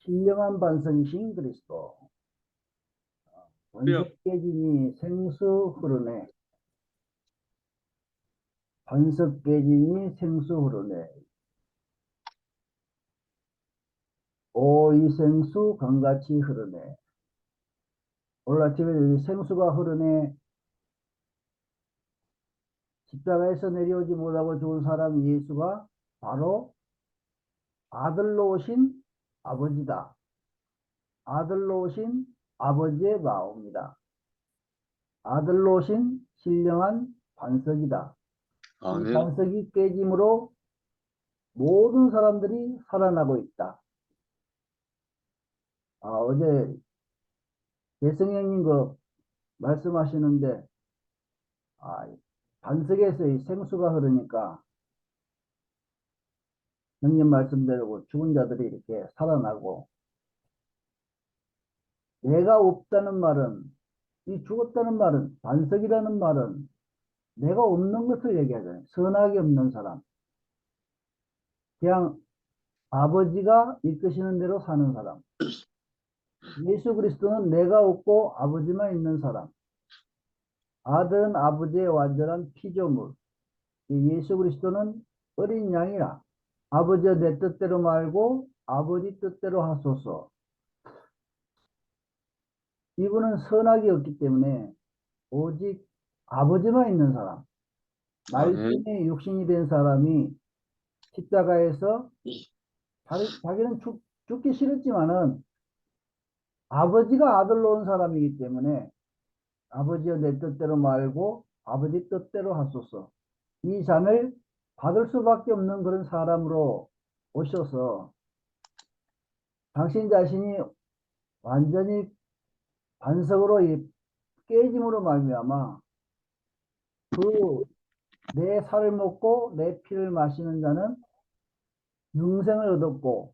신령한 반석이신 그리스도. 뼈. 번석 깨지니 생수 흐르네. 번석 깨지니 생수 흐르네. 오 이 생수 강같이 흐르네. 오늘 아침에 여기 생수가 흐르네. 십자가에서 내려오지 못하고 죽은 사람 예수가 바로 아들로 오신 아버지다. 아들로 오신 아버지의 마음이다. 아들로 오신 신령한 반석이다. 이 아멘. 반석이 깨짐으로 모든 사람들이 살아나고 있다. 어제 예성형님 그 말씀하시는데, 반석에서 이 생수가 흐르니까 형님 말씀대로 죽은 자들이 이렇게 살아나고, 내가 없다는 말은, 이 죽었다는 말은, 반석이라는 말은 내가 없는 것을 얘기하잖아요. 선악이 없는 사람. 그냥 아버지가 이끄시는 대로 사는 사람. 예수 그리스도는 내가 없고 아버지만 있는 사람. 아들은 아버지의 완전한 피조물. 예수 그리스도는 어린 양이라. 아버지여 내 뜻대로 말고 아버지 뜻대로 하소서. 이분은 선악이 없기 때문에 오직 아버지만 있는 사람. 아멘. 말씀이 육신이 된 사람이 십자가에서 자기는 죽기 싫었지만은 아버지가 아들로 온 사람이기 때문에 아버지여 내 뜻대로 말고 아버지 뜻대로 하소서. 이 잔을 받을 수밖에 없는 그런 사람으로 오셔서 당신 자신이 완전히 반석으로 깨짐으로 말미암아 그 내 살을 먹고 내 피를 마시는 자는 영생을 얻었고,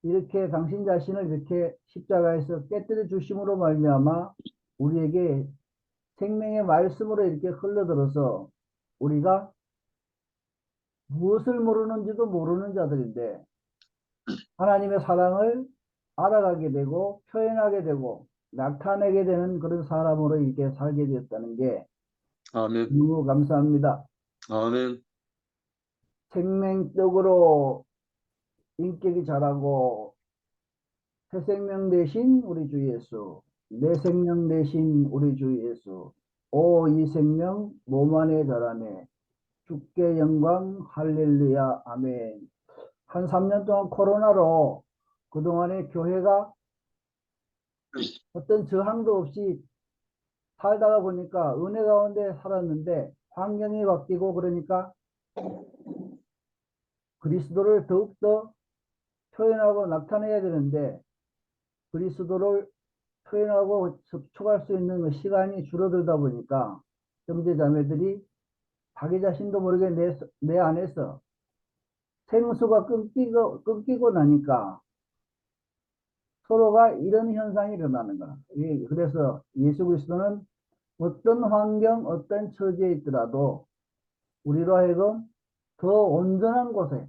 이렇게 당신 자신을 이렇게 십자가에서 깨뜨려 주심으로 말미암아 우리에게 생명의 말씀으로 이렇게 흘러들어서 우리가 무엇을 모르는지도 모르는 자들인데 하나님의 사랑을 알아가게 되고 표현하게 되고 나타내게 되는 그런 사람으로 이렇게 살게 되었다는 게 아멘. 너무 감사합니다. 아멘. 생명적으로 인격이 자라고 새 생명 되신 우리 주 예수, 내 생명 되신 우리 주 예수, 오 이 생명 몸 안에 자라네. 주께 영광 할렐루야 아멘. 한 3년 동안 코로나로 그동안에 교회가 어떤 저항도 없이 살다가 보니까 은혜 가운데 살았는데 환경이 바뀌고 그러니까 그리스도를 더욱더 표현하고 나타내야 되는데 그리스도를 표현하고 접촉할 수 있는 그 시간이 줄어들다 보니까 형제자매들이 자기 자신도 모르게 내 안에서 생수가 끊기고 나니까 서로가 이런 현상이 일어나는 거야. 그래서 예수 그리스도는 어떤 환경, 어떤 처지에 있더라도 우리로 하여금 더 온전한 곳에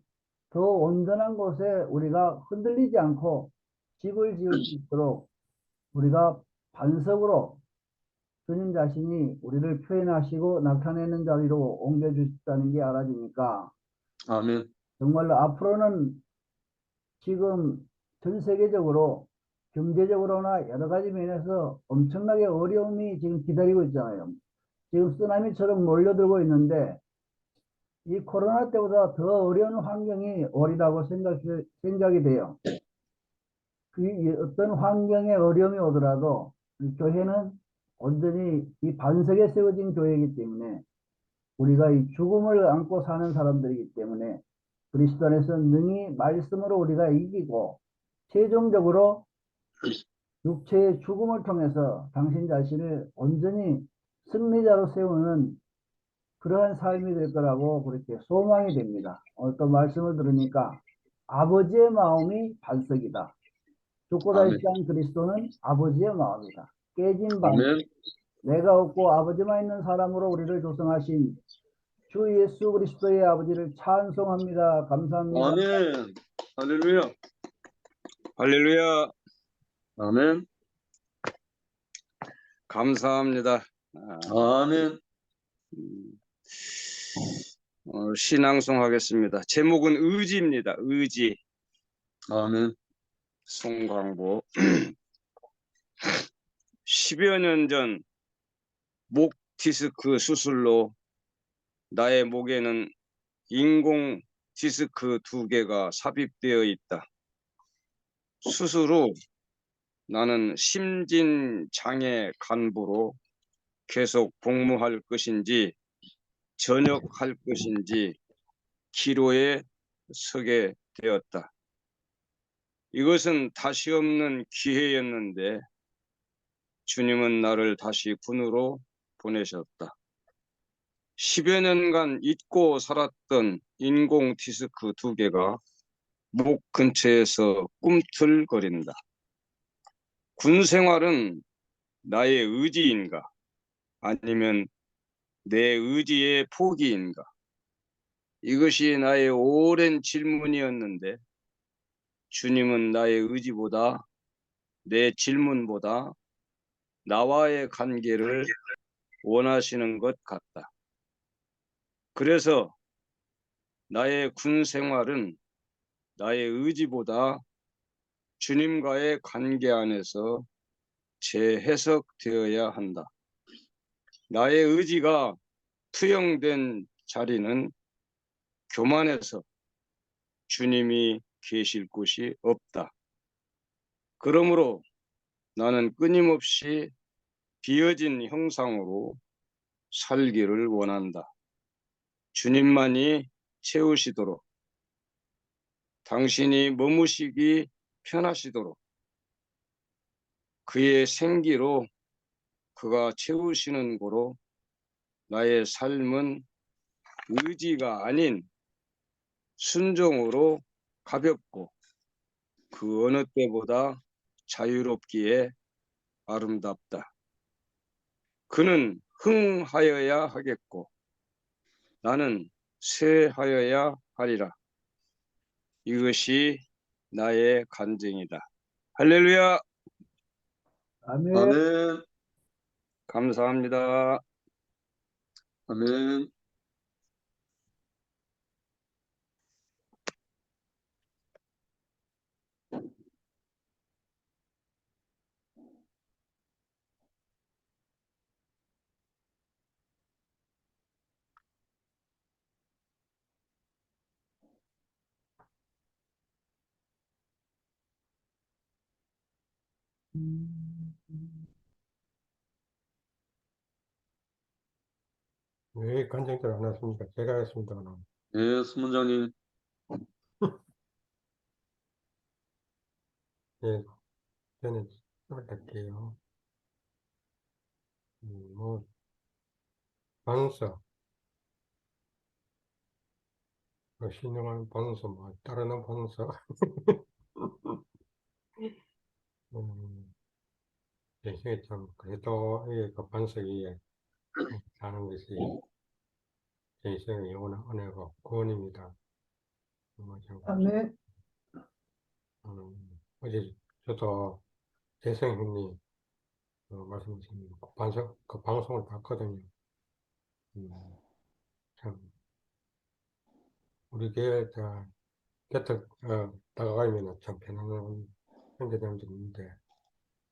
우리가 흔들리지 않고 집을 지을 수 있도록 우리가 반석으로 주님 자신이 우리를 표현하시고 나타내는 자리로 옮겨주셨다는 게 알아지니까 아멘. 정말로 앞으로는 지금 전 세계적으로 경제적으로나 여러 가지 면에서 엄청나게 어려움이 지금 기다리고 있잖아요. 지금 쓰나미처럼 몰려들고 있는데 이 코로나 때보다 더 어려운 환경이 오리라고 생각이 돼요. 그 어떤 환경에 어려움이 오더라도 이 교회는 온전히 이 반석에 세워진 교회이기 때문에 우리가 이 죽음을 안고 사는 사람들이기 때문에 그리스도 안에서 능히 말씀으로 우리가 이기고 최종적으로 육체의 죽음을 통해서 당신 자신을 온전히 승리자로 세우는 그러한 삶이 될 거라고 그렇게 소망이 됩니다. 오늘 또 말씀을 들으니까 아버지의 마음이 반석이다. 죽고 다시 아멘. 산 그리스도는 아버지의 마음이다. 깨진 반석. 아멘. 내가 없고 아버지만 있는 사람으로 우리를 조성하신 주 예수 그리스도의 아버지를 찬송합니다. 감사합니다. 아멘. 할렐루야. 할렐루야. 아멘. 감사합니다. 아멘. 신앙송 하겠습니다. 제목은 의지입니다. 의지. 아멘. 송광보. 10여 년 전 목 디스크 수술로 나의 목에는 인공 디스크 2개가 삽입되어 있다. 수술 후 나는 심진장애 간부로 계속 복무할 것인지 전역할 것인지 기로에 서게 되었다. 이것은 다시 없는 기회였는데 주님은 나를 다시 군으로 보내셨다. 10여 년간 잊고 살았던 인공 디스크 2개가 목 근처에서 꿈틀거린다. 군 생활은 나의 의지인가? 아니면 내 의지의 포기인가? 이것이 나의 오랜 질문이었는데 주님은 나의 의지보다 내 질문보다 나와의 관계를 원하시는 것 같다. 그래서 나의 군 생활은 나의 의지보다 주님과의 관계 안에서 재해석되어야 한다. 나의 의지가 투영된 자리는 교만해서 주님이 계실 곳이 없다. 그러므로 나는 끊임없이 비어진 형상으로 살기를 원한다. 주님만이 채우시도록, 당신이 머무시기 편하시도록, 그의 생기로 그가 채우시는 고로 나의 삶은 의지가 아닌 순종으로 가볍고 그 어느 때보다 자유롭기에 아름답다. 그는 흥하여야 하겠고 나는 쇠하여야 하리라. 이것이 나의 간증이다. 할렐루야. 아멘. 아멘. 감사합니다. 아멘. 왜 간증들 안 하십니까? 제가 했습니다. 그럼. 예, 수문장님. 예, 저는 할게요. 뭐, 방서, 신령한 방서, 뭐, 따르는 방서. 제 생에 참, 그래도, 그 반석이 사는 것이 제 인생의 영원한 은혜고 구원입니다. 정말 참, 아멘. 어제 저도 재성 형님 말씀하신 그 반석, 그 방송을 봤거든요. 참, 우리 교회 곁을 다가가면 참 편안한 형제자매들이 있는데,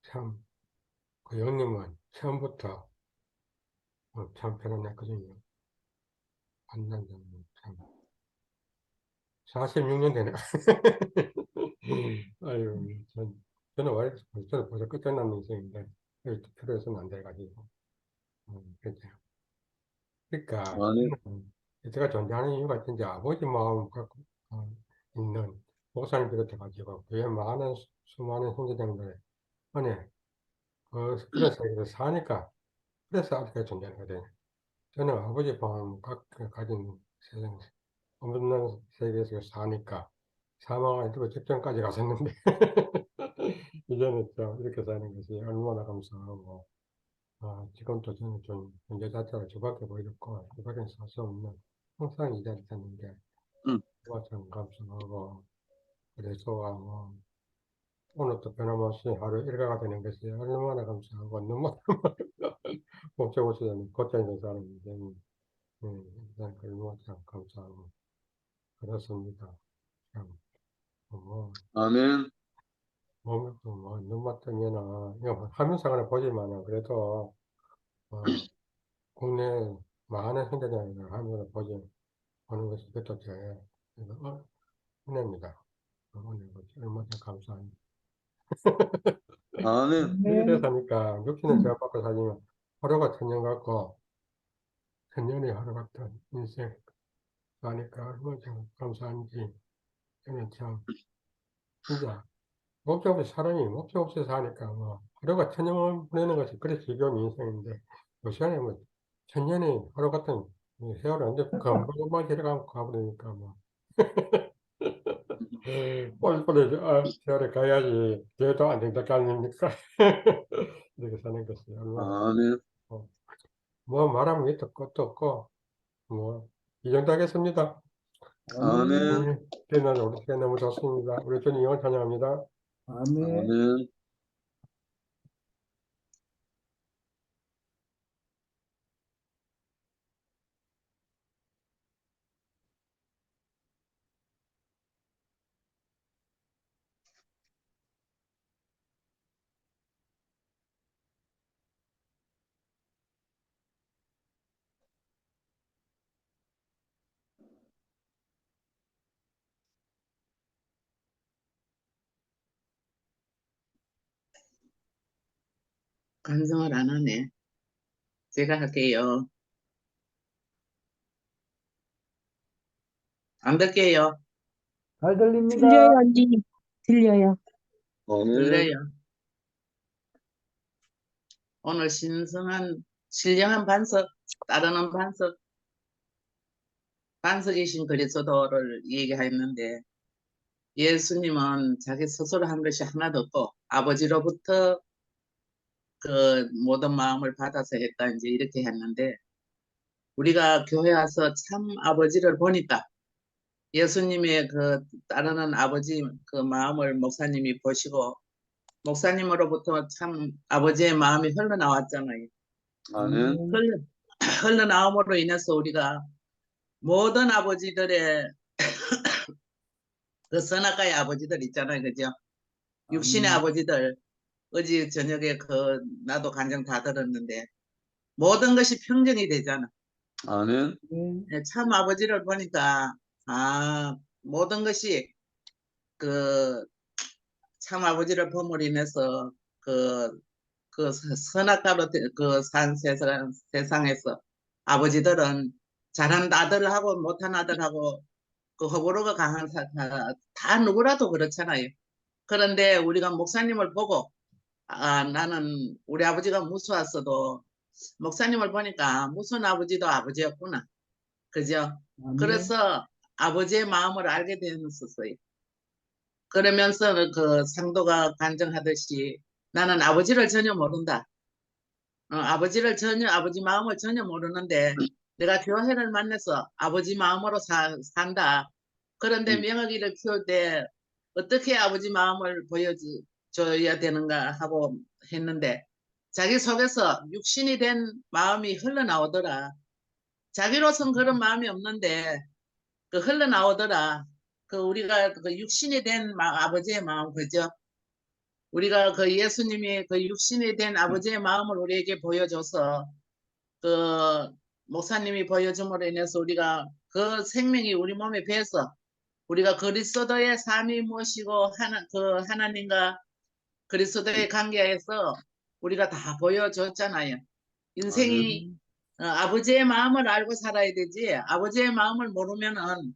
참, 그 형님은 처음부터 참 편안했거든요. 만난 지는 참, 46년 되네. 아유, 저는 저는 벌써 끝장난 인생인데, 여기 필요해서는 안 돼가지고. 그렇죠. 그러니까, 아멘. 제가 존재하는 이유가 이제 아버지 마음 갖고 있는 목사님 비롯해가지고, 교회 많은, 수많은 형제장들 안에, 그래서 여기서 사니까, 그래서 아직까지 존재하거든요. 저는 아버지 마음 가진 세상, 없는 세계에서 사니까, 사망을 이루고 직전까지 갔었는데, 이제는 좀 이렇게 사는 것이 얼마나 감사하고, 지금도 저는 좀 문제 자체가 저밖에 보이고, 저밖에 살 수 없는, 항상 이 자리에 사는 게, 음. 참 감사하고, 그래서, 오늘도 변함없이 하루 일과가 되는 것이 얼마나 감사하고 너무 목적 없이 곧장에서 사는데 일단 그걸 참 감사하고 그렇습니다. 참 아멘. 몸이 눈만 뜨면은 이거 화면상으로 보지만은 그래도 국내 많은 현대장을 하면서 보는 것이 그것도 제 은혜입니다. 은혜 얼마나 감사합니다. 아멘. 이래 사니까 육신은 제가 받고 사지만 하루가 천년 같고 천년이 하루 같은 인생 사니까 얼마나 참 감사한지 저는 참 진짜 목적 없이 사람이 목적 없이 사니까 뭐 하루가 천년을 보내는 것이 그래 지겨운 인생인데 요 시간에 뭐 천년이 하루 같은 이 세월을 언제 금방 지나가고 가버리니까 뭐 빨리빨리 세월에 가야지 뒤에도 안 된다 거 아닙니까? 이렇게 사는 것이 얼마나 아멘. 뭐 말하면 밑도 끝도 없고 뭐 이 정도 하겠습니다. 아멘. 때는 우리 시간 너무 좋습니다. 우리 주님 영원 찬양합니다. 아멘. 아멘. 간성을 안 하네. 제가 할게요. 안 될게요. 잘 들립니다. 들려요, 언니. 들려요. 아멘. 들려요. 오늘 신령한 반석, 따르는 반석이신 그리스도를 얘기했는데, 예수님은 자기 스스로 한 것이 하나도 없고, 아버지로부터 그 모든 마음을 받아서 했다, 이제 이렇게 했는데, 우리가 교회 와서 참 아버지를 보니까, 예수님의 그 따르는 아버지 그 마음을 목사님이 보시고, 목사님으로부터 참 아버지의 마음이 흘러나왔잖아요. 아멘. 흘러나옴으로 인해서 우리가 모든 아버지들의 그 선악과의 아버지들 있잖아요. 그죠? 육신의 아버지들, 어제 저녁에 나도 간증 다 들었는데, 모든 것이 평정이 되잖아. 아멘. 참 아버지를 보니까, 모든 것이 참 아버지를 봄으로 인해서 선악과로 산 세상에서 아버지들은 잘한 아들하고 못한 아들하고 그 호불호가 강한 다 누구라도 그렇잖아요. 그런데 우리가 목사님을 보고 나는 우리 아버지가 무서웠어도 목사님을 보니까 무서운 아버지도 아버지였구나. 그죠? 그래서 아버지의 마음을 알게 되었어요. 그러면서 그 상도가 간증하듯이 나는 아버지를 전혀 모른다. 아버지 마음을 전혀 모르는데 내가 교회를 만나서 아버지 마음으로 산다. 그런데 명아기를 키울 때 어떻게 아버지 마음을 보여줘야 되는가 하고 했는데 자기 속에서 육신이 된 마음이 흘러나오더라. 자기로선 그런 마음이 없는데 흘러나오더라. 우리가 육신이 된 아버지의 마음, 그죠? 우리가 예수님이 육신이 된 아버지의 마음을 우리에게 보여줘서 목사님이 보여줌으로 인해서 우리가 그 생명이 우리 몸에 배서 우리가 그리스도의 삶이 무엇이고 하나님과 그리스도의 관계에서 우리가 다 보여줬잖아요. 인생이 아버지의 마음을 알고 살아야 되지 아버지의 마음을 모르면은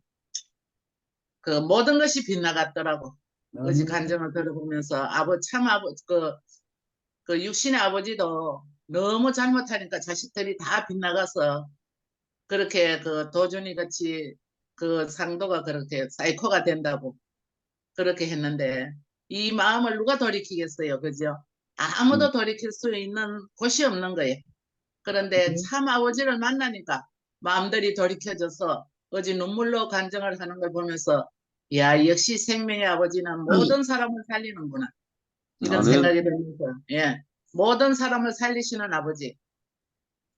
모든 것이 빗나갔더라고. 어제 간증을 들어보면서 육신의 아버지도 너무 잘못하니까 자식들이 다 빗나가서 그렇게 도준이 같이 상도가 그렇게 사이코가 된다고 그렇게 했는데 이 마음을 누가 돌이키겠어요, 그죠? 아무도 돌이킬 수 있는 곳이 없는 거예요. 그런데 참 아버지를 만나니까 마음들이 돌이켜져서 어제 눈물로 간증을 하는 걸 보면서 야, 역시 생명의 아버지는 모든 사람을 살리는구나. 이런 나는 생각이 들면서, 예, 모든 사람을 살리시는 아버지.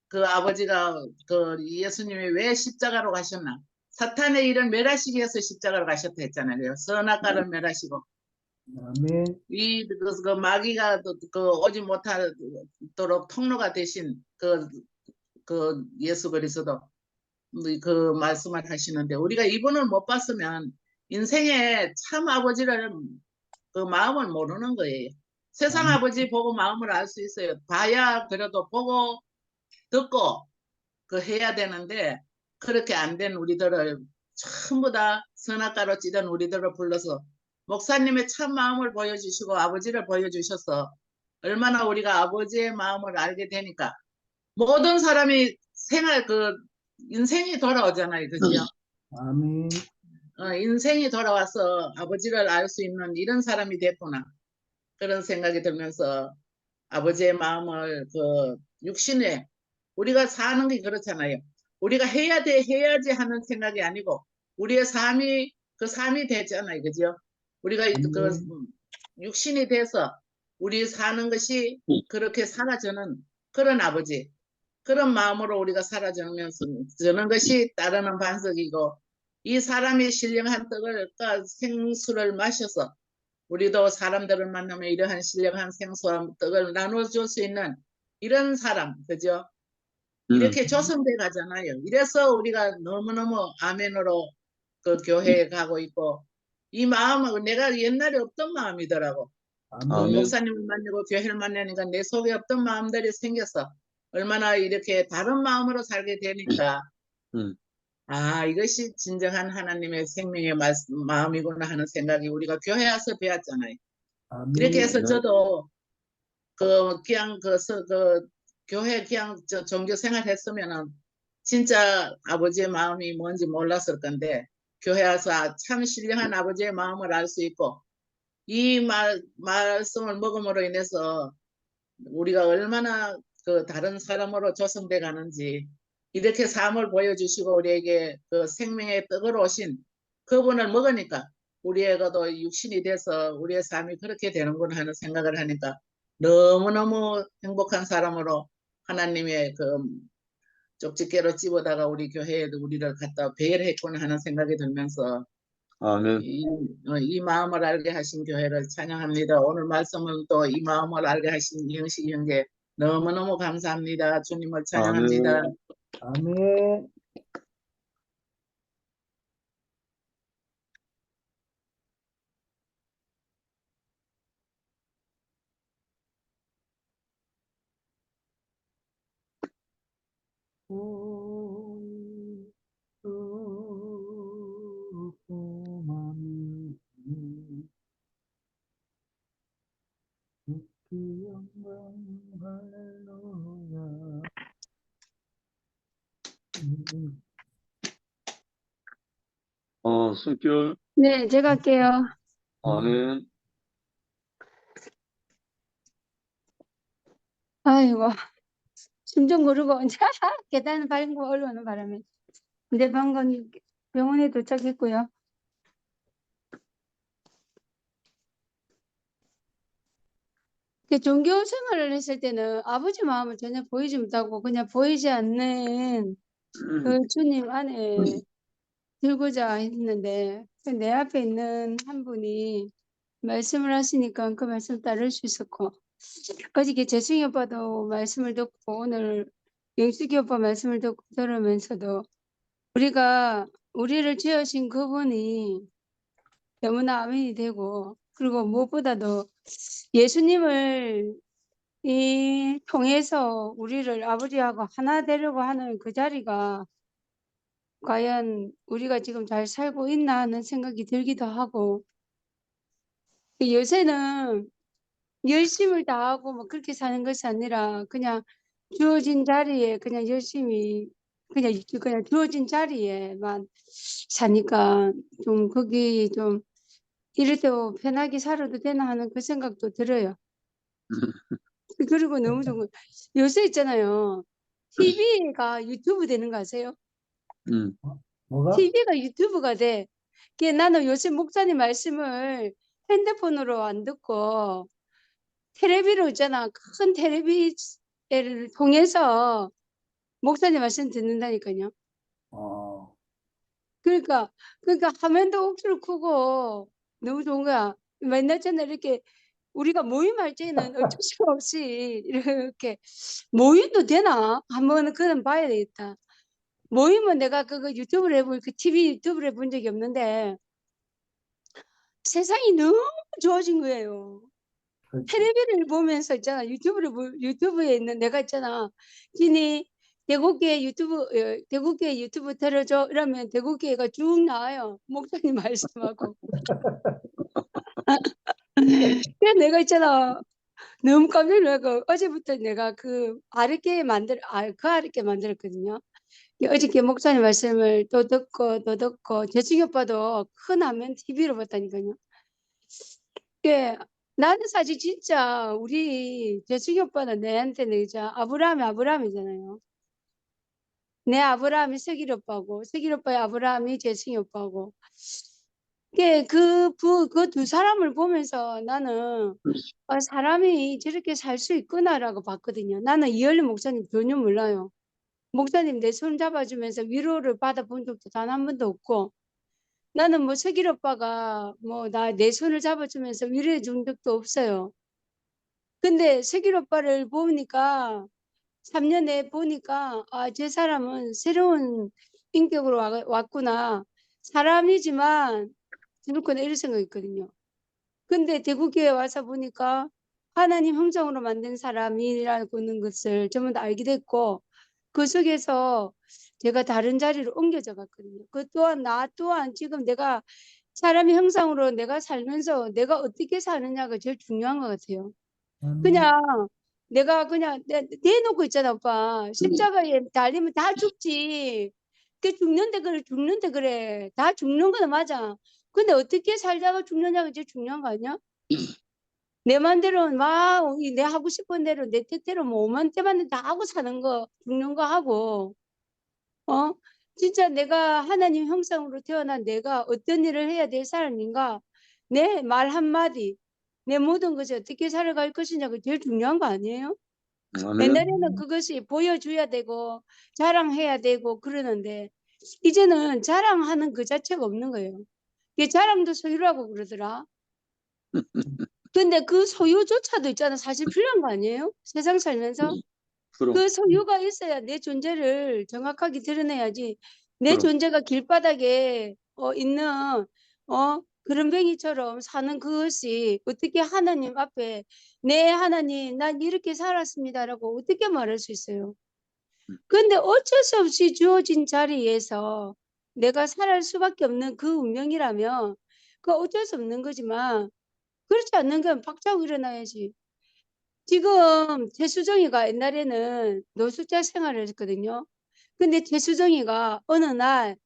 그 아버지가 그 예수님이 왜 십자가로 가셨나? 사탄의 일을 멸하시기 위해서 십자가로 가셨다 했잖아요. 선악과를 멸하시고 아멘. 그 마귀가 그 오지 못하도록 통로가 되신 그 예수 그리스도 그 말씀을 하시는데 우리가 이분을 못 봤으면 인생에 참 아버지를 그 마음을 모르는 거예요. 세상 아멘. 아버지 보고 마음을 알 수 있어요. 봐야 그래도 보고 듣고 그 해야 되는데 그렇게 안 된 우리들을 전부 다 선악과로 찌든 우리들을 불러서 목사님의 참 마음을 보여주시고 아버지를 보여주셔서 얼마나 우리가 아버지의 마음을 알게 되니까 모든 사람이 인생이 돌아오잖아요. 그죠? 아멘. 인생이 돌아와서 아버지를 알 수 있는 이런 사람이 됐구나. 그런 생각이 들면서 아버지의 마음을 그 육신에 우리가 사는 게 그렇잖아요. 우리가 해야 돼, 해야지 하는 생각이 아니고 우리의 삶이 그 삶이 되잖아요. 그죠? 우리가 그 아멘. 육신이 돼서 우리 사는 것이 그렇게 살아주는 그런 아버지. 그런 마음으로 우리가 살아주면서 저는 것이 따르는 반석이고 이 사람이 신령한 떡을 생수를 마셔서 우리도 사람들을 만나면 이러한 신령한 생수와 떡을 나눠줄 수 있는 이런 사람, 그죠? 이렇게 조성돼 가잖아요. 이래서 우리가 너무너무 아멘으로 그 교회에 가고 있고 이 마음은 내가 옛날에 없던 마음이더라고. 아멘. 목사님을 만나고 교회를 만나니까 내 속에 없던 마음들이 생겨서 얼마나 이렇게 다른 마음으로 살게 되니까 음, 아 이것이 진정한 하나님의 생명의 마음이구나 하는 생각이 우리가 교회 와서 배웠잖아요. 이렇게 아멘. 해서 네. 저도 그냥 그 교회 그냥 종교 생활 했으면은 진짜 아버지의 마음이 뭔지 몰랐을 건데 교회 와서 참 신령한 아버지의 마음을 알 수 있고 이 말씀을 먹음으로 인해서 우리가 얼마나 그 다른 사람으로 조성돼 가는지 이렇게 삶을 보여주시고 우리에게 그 생명의 떡으로 오신 그분을 먹으니까 우리에게도 육신이 돼서 우리의 삶이 그렇게 되는구나 하는 생각을 하니까 너무너무 행복한 사람으로 하나님의 그 쪽집게로 집어다가 우리 교회에도 우리를 갖다 배열했구나 하는 생각이 들면서 아멘. 이 마음을 알게 하신 교회를 찬양합니다. 오늘 말씀은 또 이 마음을 알게 하신 영식 형제 너무너무 감사합니다. 주님을 찬양합니다. 아멘. 아멘. 영광 할렐루야. 숨결. 네, 제가 할게요. 아멘. 아이고, 숨 좀 고르고 이제 계단 밟고 올라오는 바람에. 근데 방금 병원에 도착했고요. 종교 생활을 했을 때는 아버지 마음을 전혀 보이지 못하고 그냥 보이지 않는 그 주님 안에 들고자 했는데 내 앞에 있는 한 분이 말씀을 하시니까 그 말씀 따를 수 있었고 어저께 재승이 오빠도 말씀을 듣고 오늘 영숙이 오빠 말씀을 듣고 들으면서도 우리를 지으신 그분이 너무나 아멘이 되고 그리고 무엇보다도 예수님을 통해서 우리를 아버지하고 하나 되려고 하는 그 자리가 과연 우리가 지금 잘 살고 있나 하는 생각이 들기도 하고 요새는 열심을 다하고 뭐 그렇게 사는 것이 아니라 그냥 주어진 자리에 그냥 열심히 그냥 주어진 자리에만 사니까 좀 거기 좀 이럴 때 편하게 살아도 되나 하는 그 생각도 들어요. 그리고 너무 좋은 거 요새 있잖아요. TV가 유튜브 되는 거 아세요? 뭐가? TV가 유튜브가 돼. 나는 요새 목사님 말씀을 핸드폰으로 안 듣고 텔레비로 있잖아. 큰 텔레비를 통해서 목사님 말씀 듣는다니까요. 어, 그러니까 화면도 억수로 크고 너무 좋은 거야. 맨날 저는 이렇게 우리가 모임할 때는 어쩔 수가 없이 이렇게 모임도 되나? 한번 그건 봐야 되겠다. 모임은 내가 그거 유튜브를 해볼 그 TV 유튜브를 해본 적이 없는데 세상이 너무 좋아진 거예요. 그렇지. 텔레비를 보면서 있잖아. 유튜브에 있는 내가 있잖아. 지니 대국교회 유튜브 들어줘 이러면 대국교회가 쭉 나와요. 목사님 말씀하고. 그래서 내가 있잖아. 너무 깜짝 놀라고 어제부터 내가 그 아랫게 만들었거든요. 어저께 목사님 말씀을 또 듣고 재승이 오빠도 큰 화면 TV로 봤다니까요. 예, 나는 사실 진짜 우리 재승이 오빠는 내한테는 이제 아브라함이잖아요. 내 아브라함이 세길 오빠고 세길 오빠의 아브라함이 재승이 오빠고. 그 두 사람을 보면서 나는 사람이 저렇게 살 수 있구나라고 봤거든요. 나는 이현리 목사님 전혀 몰라요. 목사님 내 손 잡아주면서 위로를 받아본 적도 단 한 번도 없고 나는 뭐 세길 오빠가 뭐 내 손을 잡아주면서 위로해 준 적도 없어요. 근데 세길 오빠를 보니까 3년에 보니까 제 사람은 새로운 인격으로 왔구나. 사람이지만 저렇구나 이런 생각이 있거든요. 근데 대구교회 와서 보니까 하나님 형상으로 만든 사람이라는 것을 전부 다 알게 됐고 그 속에서 제가 다른 자리로 옮겨져 갔거든요. 그 또한 나 또한 지금 내가 사람의 형상으로 내가 살면서 내가 어떻게 사느냐가 제일 중요한 것 같아요. 그냥 내가 그냥 내놓고 있잖아, 오빠. 십자가에 달리면 다 죽지. 죽는데 그래. 다 죽는 거는 맞아. 근데 어떻게 살다가 죽느냐가 제일 중요한 거 아니야? 내 맘대로 내 하고 싶은 대로 내 뜻대로 뭐 오만 때만 다 하고 사는 거 죽는 거 하고 진짜 내가 하나님 형상으로 태어난 내가 어떤 일을 해야 될 사람인가 내 말 한마디 내 모든 것이 어떻게 살아갈 것이냐가 제일 중요한 거 아니에요? 아멘. 옛날에는 그것이 보여줘야 되고 자랑해야 되고 그러는데 이제는 자랑하는 그 자체가 없는 거예요. 이게 자랑도 소유라고 그러더라. 근데 그 소유조차도 있잖아. 사실 필요한 거 아니에요? 세상 살면서 그럼, 그 소유가 있어야 내 존재를 정확하게 드러내야지. 내 그럼. 존재가 길바닥에 있는 그런 뱅이처럼 사는 그것이 어떻게 하나님 앞에 내 하나님 난 이렇게 살았습니다라고 어떻게 말할 수 있어요? 근데 어쩔 수 없이 주어진 자리에서 내가 살아갈 수밖에 없는 그 운명이라면 그 어쩔 수 없는 거지만 그렇지 않는 건 박차고 일어나야지. 지금 최수정이가 옛날에는 노숙자 생활을 했거든요. 근데 최수정이가 어느 날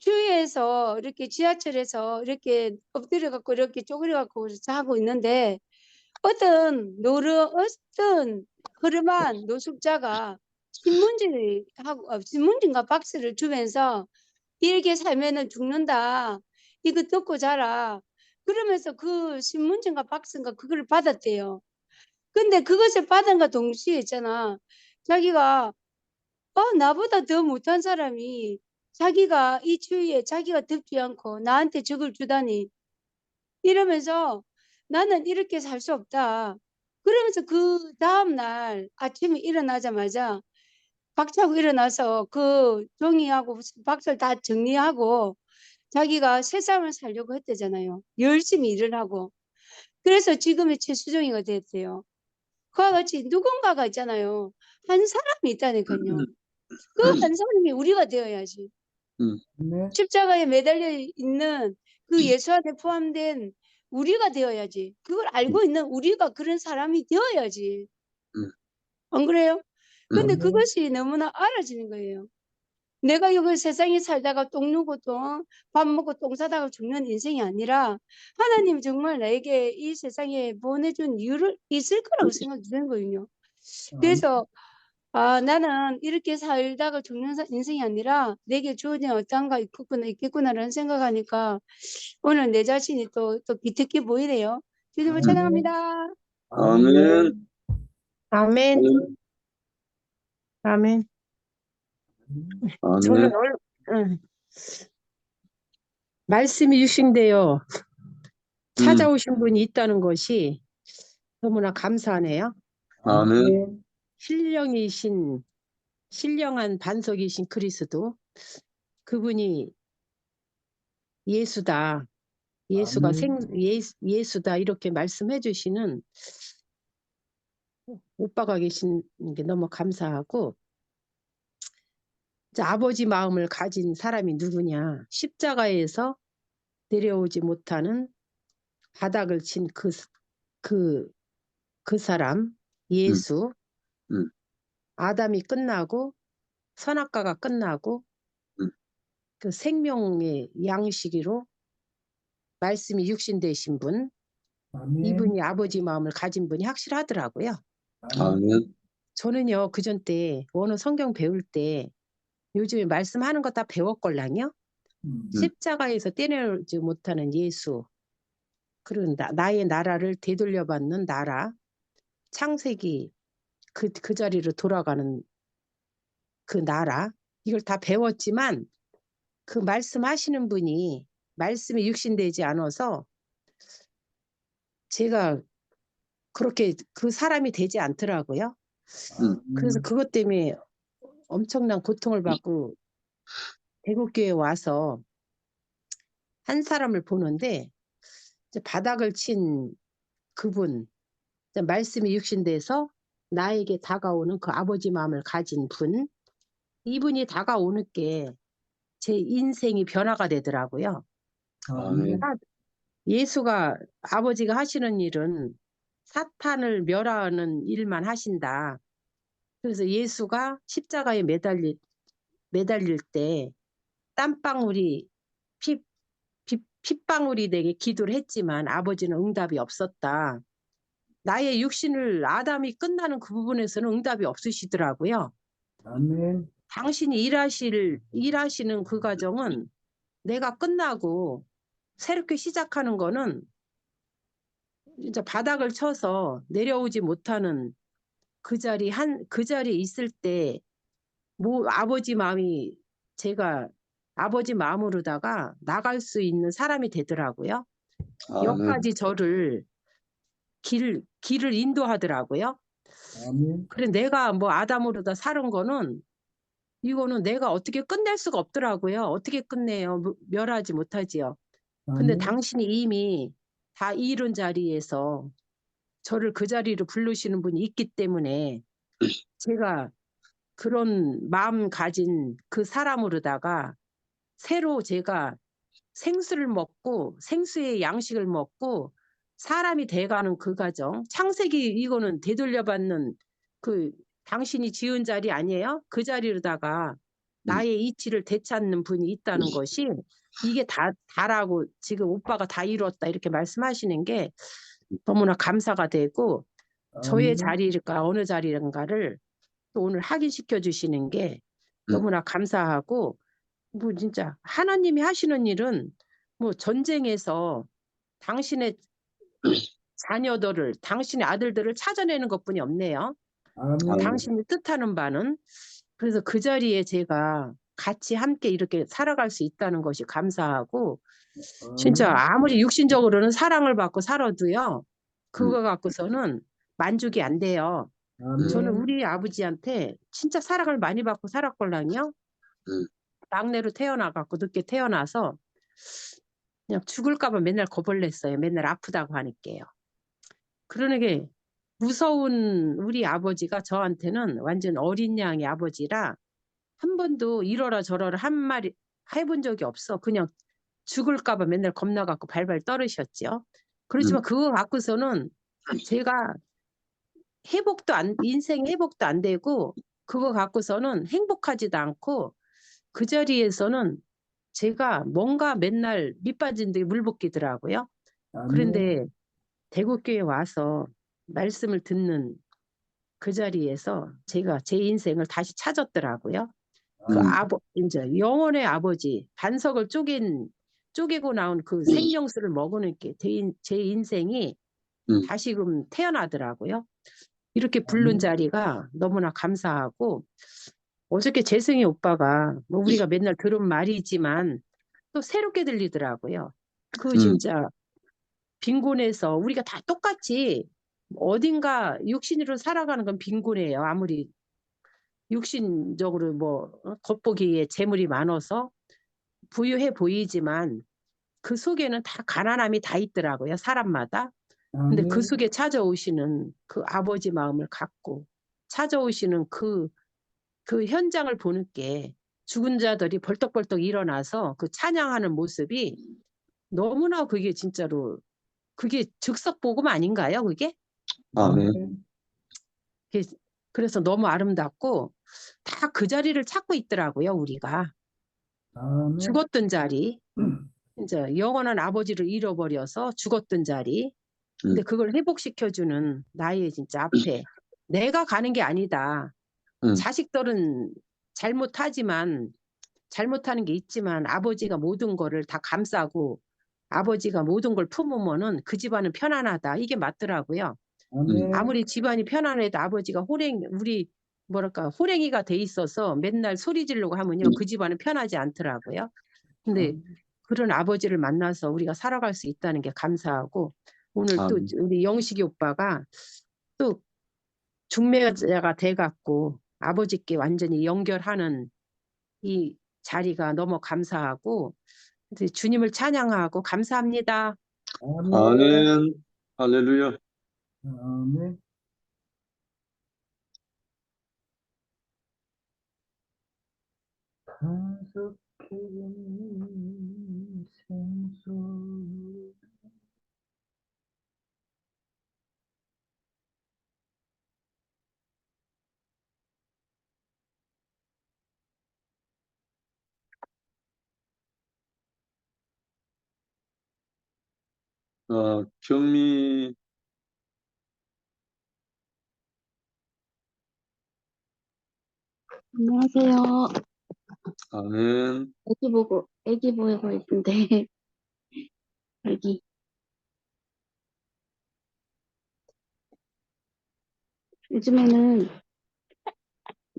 주위에서 이렇게 지하철에서 이렇게 엎드려 갖고 이렇게 쪼그려 갖고 자고 있는데 어떤 허름한 노숙자가 신문지인가 박스를 주면서 이렇게 살면은 죽는다. 이거 듣고 자라. 그러면서 그 신문지인가 박스인가 그걸 받았대요. 근데 그것을 받은과 동시에 있잖아. 자기가 나보다 더 못한 사람이 자기가 이 추위에 자기가 덥지 않고 나한테 적을 주다니 이러면서 나는 이렇게 살 수 없다. 그러면서 그 다음날 아침에 일어나자마자 박차고 일어나서 그 종이하고 박스를 다 정리하고 자기가 세상을 살려고 했대잖아요. 열심히 일을 하고. 그래서 지금의 최수정이가 됐대요. 그와 같이 누군가가 있잖아요. 한 사람이 있다니까요. 그 한 사람이 우리가 되어야지. 네. 십자가에 매달려 있는 그 예수 안에 포함된 우리가 되어야지. 그걸 알고 있는 우리가 그런 사람이 되어야지. 안 그래요? 근데 네. 그것이 너무나 알아지는 거예요. 내가 여기 세상에 살다가 똥 누고 밥 먹고 똥 싸다가 죽는 인생이 아니라 하나님 정말 나에게 이 세상에 보내준 이유를 있을 거라고 생각이 드는 거예요. 그래서 나는 이렇게 살다가 죽는 인생이 아니라 내게 주어진 어떤가 있겠구나라는 생각하니까 오늘 내 자신이 또 기특해 보이네요. 주님을 네. 찬양합니다. 아멘. 아멘. 아멘. 저는 아멘. 말씀이 육신되어 찾아오신 분이 있다는 것이 너무나 감사하네요. 아멘. 신령한 반석이신 그리스도, 그분이 예수다. 예수가 예수다 이렇게 말씀해 주시는 오빠가 계신 게 너무 감사하고, 아버지 마음을 가진 사람이 누구냐? 십자가에서 내려오지 못하는 바닥을 친 그 사람, 예수. 아담이 끝나고 선악과가 끝나고 그 생명의 양식으로 말씀이 육신 되신 분, 이분이 아버지 마음을 가진 분이 확실하더라고요. 아멘. 저는요, 그전 때 원어 성경 배울 때 요즘에 말씀하는 거 다 배웠걸랑요. 십자가에서 떼내지 못하는 예수, 그런 나의 나라를 되돌려받는 나라, 창세기 그 자리로 돌아가는 그 나라, 이걸 다 배웠지만 그 말씀하시는 분이 말씀이 육신되지 않아서 제가 그렇게 그 사람이 되지 않더라고요. 그래서 그것 때문에 엄청난 고통을 받고 대구교회에 와서 한 사람을 보는데, 이제 바닥을 친 그분, 이제 말씀이 육신돼서 나에게 다가오는 그 아버지 마음을 가진 분, 이분이 다가오는 게 제 인생이 변화가 되더라고요. 아멘. 예수가, 아버지가 하시는 일은 사탄을 멸하는 일만 하신다. 그래서 예수가 십자가에 매달릴 때 땀방울이 핏방울이 되게 기도를 했지만 아버지는 응답이 없었다. 나의 육신을 아담이 끝나는 그 부분에서는 응답이 없으시더라고요. 아멘. 당신이 일하시는 그 과정은 내가 끝나고 새롭게 시작하는 거는 진짜 바닥을 쳐서 내려오지 못하는 그 자리에 있을 때, 아버지 마음이, 제가 아버지 마음으로다가 나갈 수 있는 사람이 되더라고요. 아멘. 여기까지 저를 길을 인도하더라고요. 아멘. 그래, 내가 뭐 아담으로다 살은 거는, 이거는 내가 어떻게 끝낼 수가 없더라고요. 어떻게 끝내요? 멸하지 못하지요. 근데 아멘. 당신이 이미 다 이룬 자리에서 저를 그 자리로 부르시는 분이 있기 때문에 제가 그런 마음 가진 그 사람으로다가 새로 제가 생수를 먹고 생수의 양식을 먹고 사람이 돼가는 그 과정, 창세기 이거는 되돌려받는 그 당신이 지은 자리 아니에요? 그 자리로다가 나의 이치를 되찾는 분이 있다는 것이, 이게 다라고 지금 오빠가 다 이뤘다 이렇게 말씀하시는 게 너무나 감사가 되고, 저의 자리가 어느 자리인가를 또 오늘 확인시켜 주시는 게 너무나 감사하고, 뭐 진짜 하나님이 하시는 일은 뭐 전쟁에서 당신의 자녀들을, 당신의 아들들을 찾아내는 것뿐이 없네요. 아멘. 당신이 뜻하는 바는. 그래서 그 자리에 제가 같이 함께 이렇게 살아갈 수 있다는 것이 감사하고, 진짜 아무리 육신적으로는 사랑을 받고 살아도요, 그거 갖고서는 만족이 안 돼요. 저는 우리 아버지한테 진짜 사랑을 많이 받고 살았걸랑요. 막내로 태어나갖고 늦게 태어나서 그냥 죽을까봐 맨날 겁을 냈어요. 맨날 아프다고 하니까요. 그러는 게 무서운 우리 아버지가 저한테는 완전 어린 양의 아버지라 한 번도 이러라 저러라 한 말이 해본 적이 없어. 그냥 죽을까봐 맨날 겁나갖고 발발 떨으셨죠. 그렇지만 그거 갖고서는 제가 인생 회복도 안 되고, 그거 갖고서는 행복하지도 않고, 그 자리에서는 제가 뭔가 맨날 밑빠진 데 물볶이더라고요. 그런데 대구교회 와서 말씀을 듣는 그 자리에서 제가 제 인생을 다시 찾았더라고요. 이제 영혼의 아버지, 반석을 쪼개고 나온 그 생명수를 먹는 게 제 인생이 다시금 태어나더라고요. 이렇게 부른 아멘. 자리가 너무나 감사하고, 어저께 재승이 오빠가 뭐 우리가 맨날 들은 말이지만 또 새롭게 들리더라고요. 그 진짜 빈곤에서 우리가 다 똑같이 어딘가 육신으로 살아가는 건 빈곤이에요. 아무리 육신적으로 뭐 겉보기에 재물이 많아서 부유해 보이지만 그 속에는 다 가난함이 다 있더라고요. 사람마다. 근데 그 아멘. 속에 찾아오시는 그 아버지 마음을 갖고 찾아오시는 그 현장을 보는 게 죽은 자들이 벌떡벌떡 일어나서 그 찬양하는 모습이 너무나 그게 진짜로 그게 즉석복음 아닌가요? 그게? 아멘. 그래서 너무 아름답고 다 그 자리를 찾고 있더라고요. 우리가 아멘. 죽었던 자리, 이제 영원한 아버지를 잃어버려서 죽었던 자리. 근데 그걸 회복시켜주는 나의 진짜 앞에 내가 가는 게 아니다. 자식들은 잘못하지만 잘못하는 게 있지만 아버지가 모든 거를 다 감싸고 아버지가 모든 걸 품으면은 그 집안은 편안하다. 이게 맞더라고요. 아멘. 아무리 집안이 편안해도 아버지가 우리 뭐랄까 호랭이가 돼 있어서 맨날 소리 지르고 하면요 그 집안은 편하지 않더라고요. 근데 그런 아버지를 만나서 우리가 살아갈 수 있다는 게 감사하고 오늘 또 아멘. 우리 영식이 오빠가 또 중매자가 돼갖고 아버지께 완전히 연결하는 이 자리가 너무 감사하고 주님을 찬양하고 감사합니다. 아멘. 아멘. 할렐루야. 아멘. 한석해진 생수. 경미, 안녕하세요. 아멘. 애기 보고 있는데, 여기, 요즘에는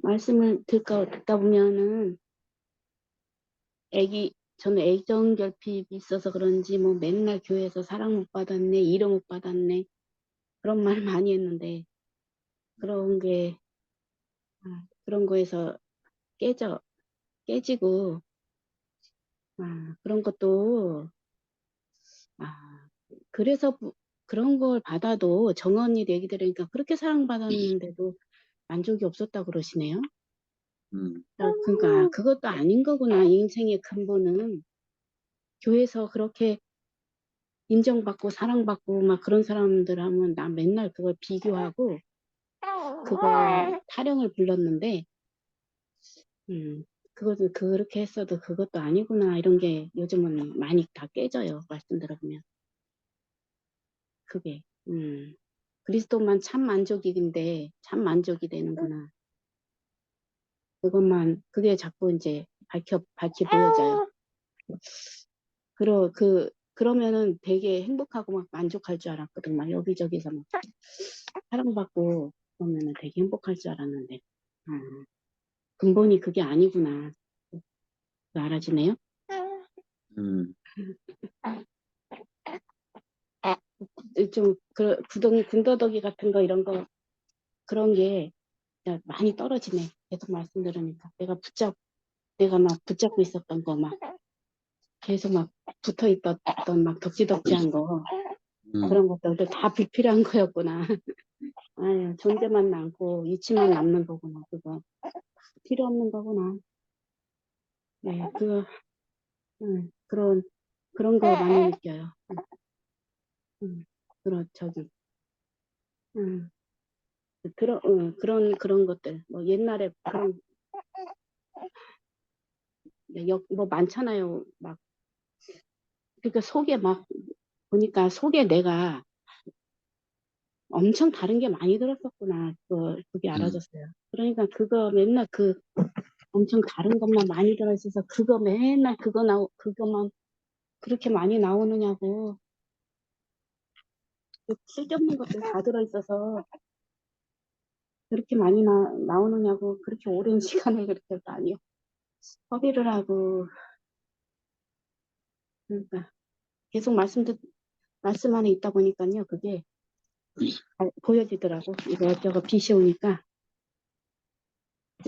말씀을 듣다 보면은, 저는 애정 결핍이 있어서 그런지, 뭐 맨날 교회에서 사랑 못 받았네, 이름 못 받았네, 그런 말 많이 했는데, 그런 거에서 깨지고, 그런 것도, 그래서 그런 걸 받아도 정언니 얘기 들으니까 그렇게 사랑받았는데도 만족이 없었다고 그러시네요. 그러니까 그것도 아닌 거구나. 인생의 근본은 교회에서 그렇게 인정받고 사랑받고 막 그런 사람들 하면 나 맨날 그걸 비교하고 그거 타령을 불렀는데 그것은 그렇게 했어도 그것도 아니구나 이런 게 요즘은 많이 다 깨져요. 말씀 들어보면 그게 그리스도만 참 만족인데 참 만족이 되는구나. 그게 자꾸 이제 밝히 보여져요. 그러면은 되게 행복하고 막 만족할 줄 알았거든. 막 여기저기서 막 사랑받고 그러면은 되게 행복할 줄 알았는데, 근본이 그게 아니구나. 알아지네요. 좀, 군더더기 같은 거, 이런 거, 그런 게 진짜 많이 떨어지네. 계속 말씀 들으니까. 내가 막 붙잡고 있었던 거, 막, 계속 막 붙어 있던 막 덕지덕지한 거, 그런 것들도 다 불필요한 거였구나. 아유, 존재만 남고 이치만 남는 거구나. 그거 필요 없는 거구나. 네, 그런 거 많이 느껴요. 저기, 그런 것들, 뭐 옛날에 뭐 많잖아요. 막 그러니까 보니까 속에 내가 엄청 다른 게 많이 들었었구나. 그게 알아졌어요. 그러니까 그거 맨날 엄청 다른 것만 많이 들어있어서 그거 맨날 그거만 그렇게 많이 나오느냐고. 쓸데없는 것들 다 들어있어서 그렇게 많이 나오느냐고 그렇게 오랜 시간을 그렇게 많이 허비를 하고 그러니까 계속 말씀 안에 있다 보니까요 그게 잘 보여지더라고. 이것저것 빛이 오니까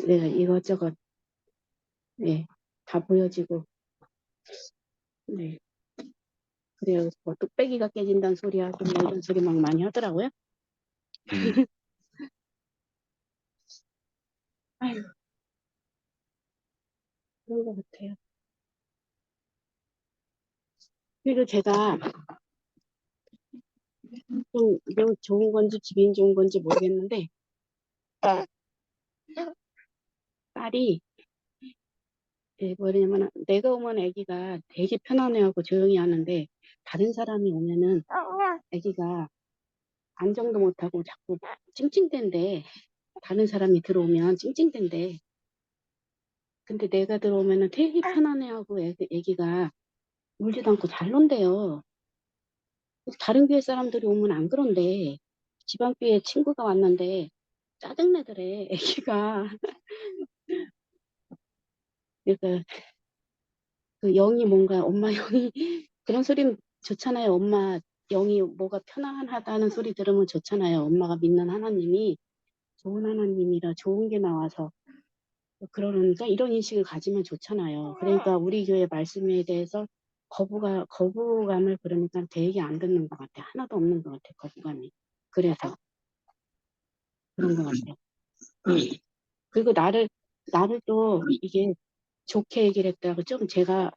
네, 이것저것 네, 다 보여지고 네. 그래요. 뭐 뚝배기가 깨진다는 소리하고 뭐 이런 소리 막 많이 하더라고요. 아유, 그런 것 같아요. 그리고 제가 좀 이거 좋은 건지 기분이 좋은 건지 모르겠는데 딸이 뭐냐면 내가 오면 아기가 되게 편안해하고 조용히 하는데 다른 사람이 오면은 아기가 안정도 못하고 자꾸 찡찡댄대. 다른 사람이 들어오면 찡찡댄대. 근데 내가 들어오면은 되게 편안해하고 아기가 울지도 않고 잘 논대요. 다른 교회 사람들이 오면 안 그런데 지방 교회 친구가 왔는데 짜증내더래 애기가. 그러니까 그 영이 뭔가 엄마 영이 그런 소리는 좋잖아요. 엄마 영이 뭐가 편안하다는 소리 들으면 좋잖아요. 엄마가 믿는 하나님이 좋은 하나님이라 좋은 게 나와서 그러니까 이런 인식을 가지면 좋잖아요. 그러니까 우리 교회 말씀에 대해서 거부감을 그러니까 되게 안 듣는 것 같아. 하나도 없는 것 같아. 거부감이. 그래서 그런 것 같아요. 그리고 나를 또 이게 좋게 얘기를 했더라고. 좀 제가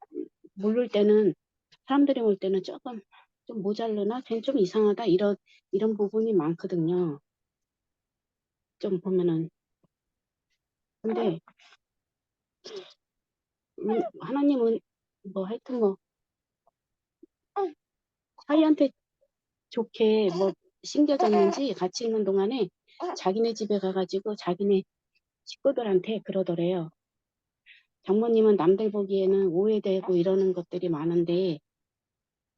모를 때는 사람들이 올 때는 조금 좀 모자르나 쟤는 좀 이상하다 이런 부분이 많거든요. 좀 보면은 근데 하나님은 뭐 하여튼 뭐 사이한테 좋게 뭐 신겨졌는지 같이 있는 동안에 자기네 집에 가가지고 자기네 식구들한테 그러더래요. 장모님은 남들 보기에는 오해되고 이러는 것들이 많은데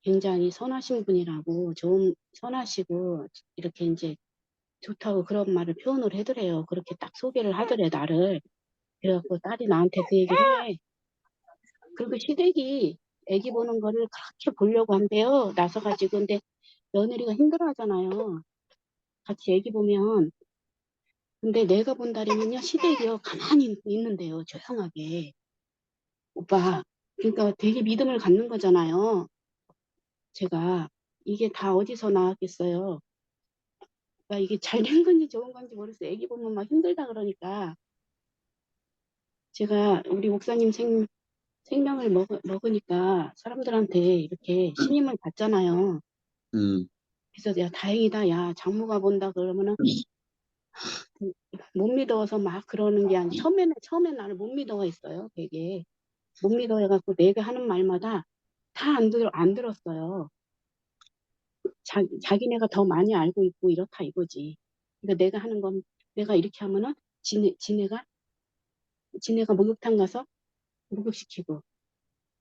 굉장히 선하신 분이라고 선하시고 이렇게 이제 좋다고 그런 말을 표현을 해더래요. 그렇게 딱 소개를 하더래 나를. 그래갖고 딸이 나한테 그 얘기를 해. 그리고 시댁이 애기 보는 거를 그렇게 보려고 한대요. 나서가지고. 근데 며느리가 힘들어하잖아요. 같이 애기 보면. 근데 내가 본다리면요 시댁이요 가만히 있는데요. 조용하게. 오빠. 그러니까 되게 믿음을 갖는 거잖아요. 제가. 이게 다 어디서 나왔겠어요. 그러니까 이게 잘된 건지 좋은 건지 모르겠어요. 애기 보면 막 힘들다 그러니까. 제가 우리 목사님 생명을 먹으니까 사람들한테 이렇게 신임을 받잖아요. 그래서 야 다행이다. 야 장모가 본다 그러면은 못 믿어서 막 그러는 게 아니라 처음에 나를 못 믿어 했어요. 되게 못 믿어 해갖고 내가 하는 말마다 다 안 들었어요. 자기네가 더 많이 알고 있고 이렇다 이거지. 그러니까 내가 하는 건 내가 이렇게 하면은 지네가 목욕탕 가서 목욕시키고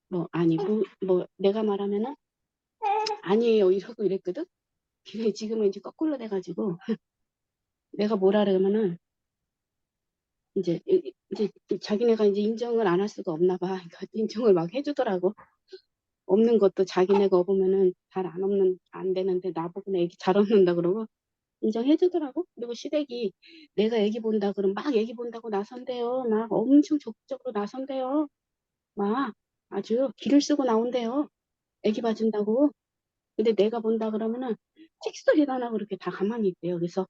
뭐 아니 뭐 내가 말하면은 아니에요 이러고 이랬거든. 근데 지금은 이제 거꾸로 돼가지고 내가 뭐라 그러면은 이제 자기네가 이제 인정을 안 할 수가 없나 봐. 그러니까 인정을 막 해주더라고. 없는 것도 자기네가 없으면은 안 되는데 나보고는 애기 잘 없는다 그러고 인정해주더라고. 그리고 시댁이 내가 애기 본다 그러면 막 애기 본다고 나선대요. 막 엄청 적극적으로 나선대요. 막 아주 기를 쓰고 나온대요. 애기 봐준다고. 근데 내가 본다 그러면은 틱소리도 안 하고 그렇게 다 가만히 있대요. 그래서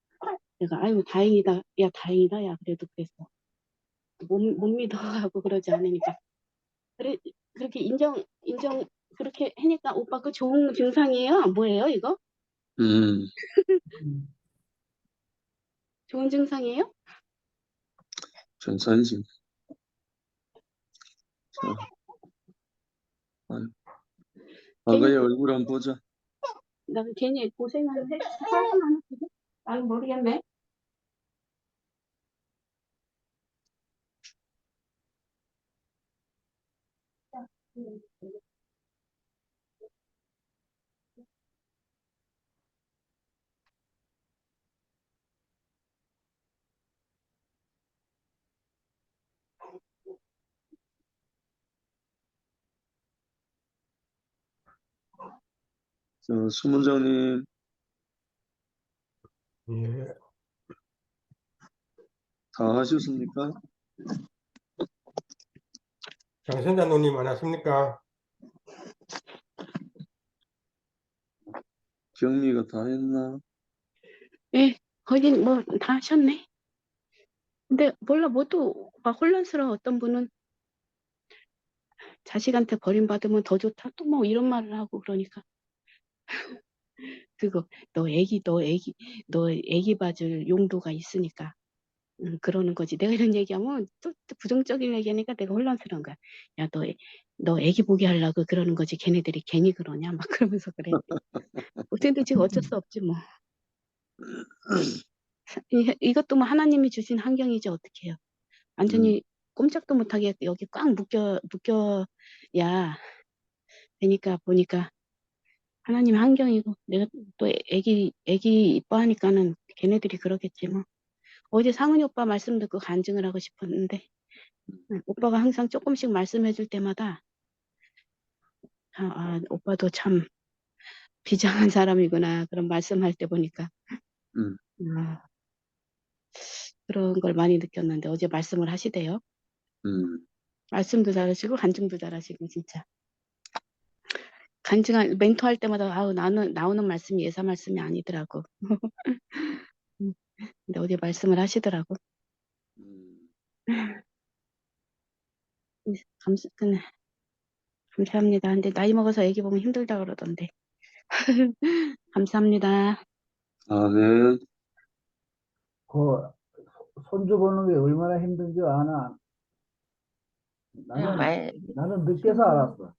내가 아유 다행이다. 야 다행이다. 야 그래도 그랬어. 못 믿어하고 그러지 않으니까. 그렇게 인정 그렇게 하니까 오빠 그 좋은 증상이에요? 뭐예요 이거? 좋은 증상이에요? 전산식. 과거의 얼굴 한번 보자. 나 괜히 고생을 해. 하지만 나는 모르겠네. 저 수문장님, 예. 다 하셨습니까? 장선자 누님 안녕하십니까? 경미가 다 했나? 예, 거긴 뭐 다 하셨네. 근데 몰라, 모두 막 혼란스러워. 어떤 분은 자식한테 버림받으면 더 좋다. 또 뭐 이런 말을 하고 그러니까. 그거, 너 애기 봐줄 용도가 있으니까. 그러는 거지. 내가 이런 얘기하면 또 부정적인 얘기하니까 내가 혼란스러운 거야. 야, 너 애기 보게 하려고 그러는 거지. 걔네들이 괜히 그러냐? 막 그러면서 그래. 근데 지금 어쩔 수 없지 뭐. 이것도 뭐 하나님이 주신 환경이지 어떡해요. 완전히 꼼짝도 못하게 여기 꽉 묶여야 되니까 보니까 하나님 환경이고 내가 또 애기 이뻐하니까는 걔네들이 그러겠지 뭐. 어제 상은이 오빠 말씀 듣고 간증을 하고 싶었는데 오빠가 항상 조금씩 말씀해 줄 때마다 오빠도 참 비장한 사람이구나 그런 말씀할 때 보니까 음, 그런 걸 많이 느꼈는데 어제 말씀을 하시대요. 말씀도 잘하시고 간증도 잘하시고 진짜 간증할 멘토 할 때마다 나오는 말씀이 예사 말씀이 아니더라고. 근데 어제 말씀을 하시더라고. 감사합니다. 근데 나이 먹어서 애기 보면 힘들다 그러던데. 감사합니다. 아멘. 그 손주 보는 게 얼마나 힘든지 아나. 나는 늦게서 알았어.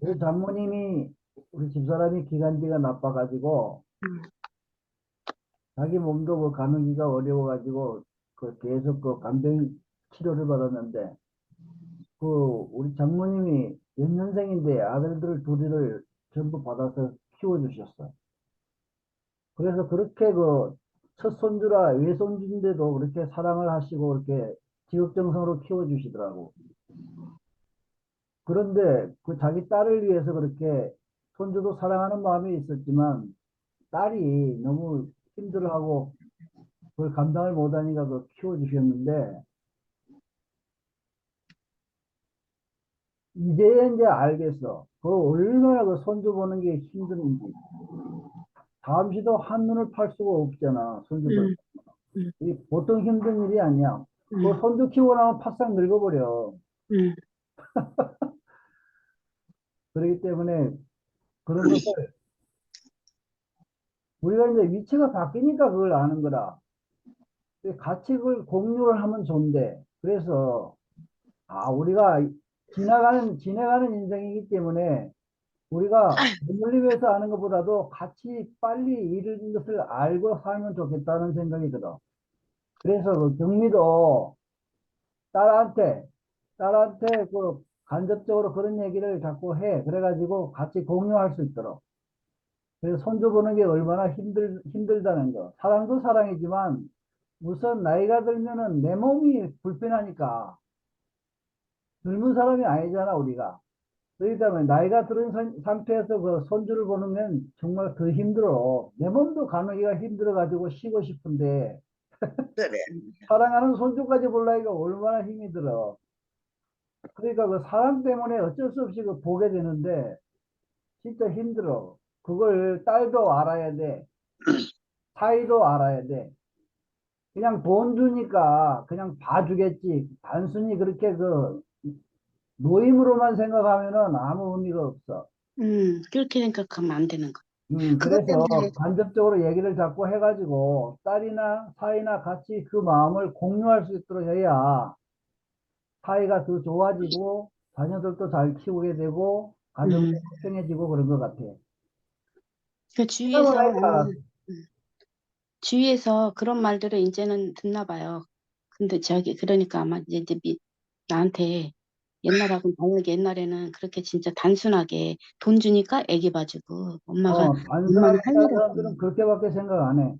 우리 장모님이 우리 집사람이 기관지가 나빠가지고 자기 몸도 그 가누기가 어려워가지고 그 계속 그 간병 치료를 받았는데 그 우리 장모님이 연년생인데 아들들 둘이를 전부 받아서 키워주셨어. 그래서 그렇게 그 첫 손주라 외손주인데도 그렇게 사랑을 하시고 그렇게 지극정성으로 키워주시더라고. 그런데 그 자기 딸을 위해서 그렇게 손주도 사랑하는 마음이 있었지만 딸이 너무 힘들어하고 그걸 감당을 못하니까 그 키워주셨는데 이제 알겠어. 그 얼마나 그 손주 보는 게 힘든지. 잠시도 한눈을 팔 수가 없잖아. 손주들. 이 보통 힘든 일이 아니야. 그 손주 키우고 나면 팍싹 늙어버려. 그렇기 때문에 그런 것을 우리가 이제 위치가 바뀌니까 그걸 아는 거라. 같이 그걸 공유를 하면 좋은데 그래서 우리가 지나가는 인생이기 때문에 우리가 부모님에서 아는 것보다도 같이 빨리 이런 것을 알고 살면 좋겠다는 생각이 들어. 그래서 그 경미도 딸한테 그 간접적으로 그런 얘기를 자꾸 해. 그래가지고 같이 공유할 수 있도록. 그래서 손주 보는 게 얼마나 힘들다는 거. 사랑도 사랑이지만 우선 나이가 들면은 내 몸이 불편하니까 젊은 사람이 아니잖아, 우리가. 그렇기 때문에 나이가 들은 상태에서 그 손주를 보면 정말 더 힘들어. 내 몸도 가누기가 힘들어가지고 쉬고 싶은데 사랑하는 손주까지 보려니까 얼마나 힘이 들어. 그러니까 그 사랑 때문에 어쩔 수 없이 그 보게 되는데 진짜 힘들어. 그걸 딸도 알아야 돼. 사이도 알아야 돼. 그냥 돈 주니까 그냥 봐주겠지. 단순히 그렇게 그 노임으로만 생각하면은 아무 의미가 없어. 그렇게 생각하면 안 되는 거. 그것 그래서 때문에 간접적으로 얘기를 자꾸 해가지고 딸이나 사이나 같이 그 마음을 공유할 수 있도록 해야 사이가 더 좋아지고 자녀들도 잘 키우게 되고 가정도 풍성해지고 그런 것 같아. 그 생각을 하니까 알았어. 주위에서 그런 말들을 이제는 듣나 봐요. 근데 그러니까 아마 이제 나한테 옛날하고는 다르게 옛날에는 그렇게 진짜 단순하게 돈 주니까 애기 봐주고 엄마는 단순하게 할 사는 일 사람들은 없고 그렇게밖에 생각 안 해.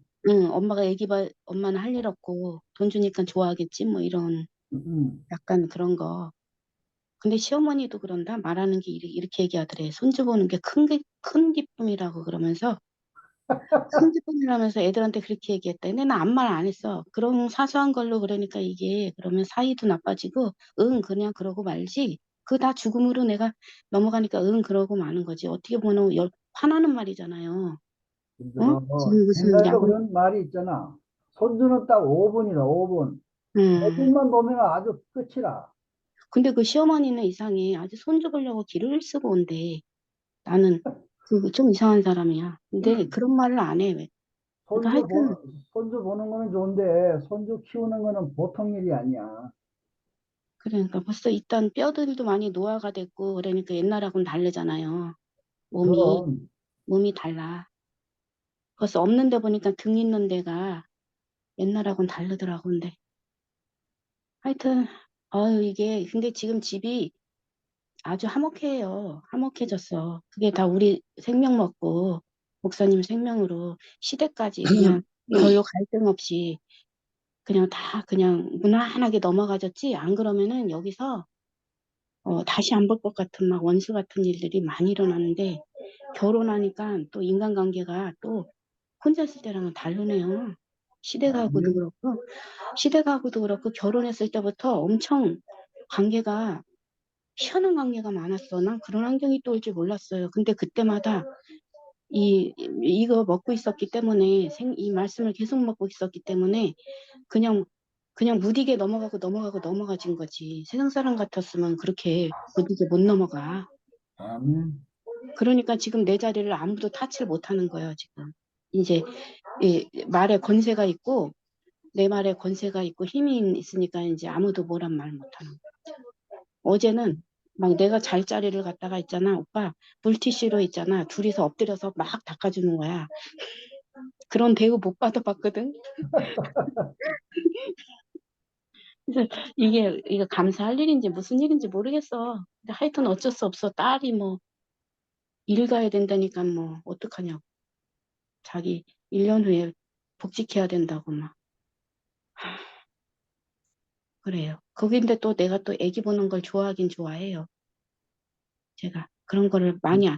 엄마가 엄마는 할 일 없고 돈 주니까 좋아하겠지 뭐 이런 음, 약간 그런 거 근데 시어머니도 그런다. 말하는 게 이렇게 얘기하더래. 손주 보는 게 큰 기쁨이라고 그러면서 큰 기쁨이라면서 애들한테 그렇게 얘기했다. 근데 나 아무 말 안 했어. 그런 사소한 걸로 그러니까 이게 그러면 사이도 나빠지고 응 그냥 그러고 말지. 그 다 죽음으로 내가 넘어가니까 응 그러고 마는 거지. 어떻게 보면 화나는 말이잖아요. 어? 지금 무슨 옛날에도 야구 그런 말이 있잖아. 손주는 딱 5분이다, 5분. 음. 5분만 보면 아주 끝이라. 근데 그 시어머니는 이상해. 아주 손주 보려고 기를 쓰고 온대. 나는 좀 이상한 사람이야. 근데 그런 말을 안 해. 왜? 그러니까 손주, 하여튼 손주 보는 거는 좋은데, 손주 키우는 거는 보통 일이 아니야. 그러니까 벌써 일단 뼈들도 많이 노화가 됐고 그러니까 옛날하고는 다르잖아요. 몸이 그럼, 달라. 벌써 없는 데 보니까 등 있는 데가 옛날하고는 다르더라고. 근데 하여튼 이게 근데 지금 집이 아주 화목해요. 화목해졌어. 그게 다 우리 생명 먹고 목사님 생명으로 시대까지 그냥 별로 갈등 없이 그냥 다 그냥 무난하게 넘어가졌지. 안 그러면은 여기서 다시 안 볼 것 같은 막 원수 같은 일들이 많이 일어나는데 결혼하니까 또 인간관계가 또 혼자 있을 때랑은 다르네요. 시댁하고도 그렇고 시댁하고도 그렇고 결혼했을 때부터 엄청 관계가 희한한 관계가 많았어. 난 그런 환경이 또 올 줄 몰랐어요. 근데 그때마다 이거 먹고 있었기 때문에 이 말씀을 계속 먹고 있었기 때문에 그냥 무디게 넘어가진 거지. 세상 사람 같았으면 그렇게 무디게 못 넘어가. 아멘. 그러니까 지금 내 자리를 아무도 타치를 못 하는 거예요, 지금. 이제 말에 권세가 있고 내 말에 권세가 있고 힘이 있으니까 이제 아무도 뭐란 말 못 하는 거야. 어제는 막 내가 잘 자리를 갖다가 있잖아. 오빠 물티슈로 있잖아. 둘이서 엎드려서 막 닦아주는 거야. 그런 대우 못 받아봤거든. 그래서 이게 감사할 일인지 무슨 일인지 모르겠어. 근데 하여튼 어쩔 수 없어. 딸이 뭐 일 가야 된다니까 뭐 어떡하냐고. 자기 1년 후에 복직해야 된다고 막. 그래요. 거긴데 또 내가 또 애기 보는 걸 좋아하긴 좋아해요. 제가 그런 거를 많이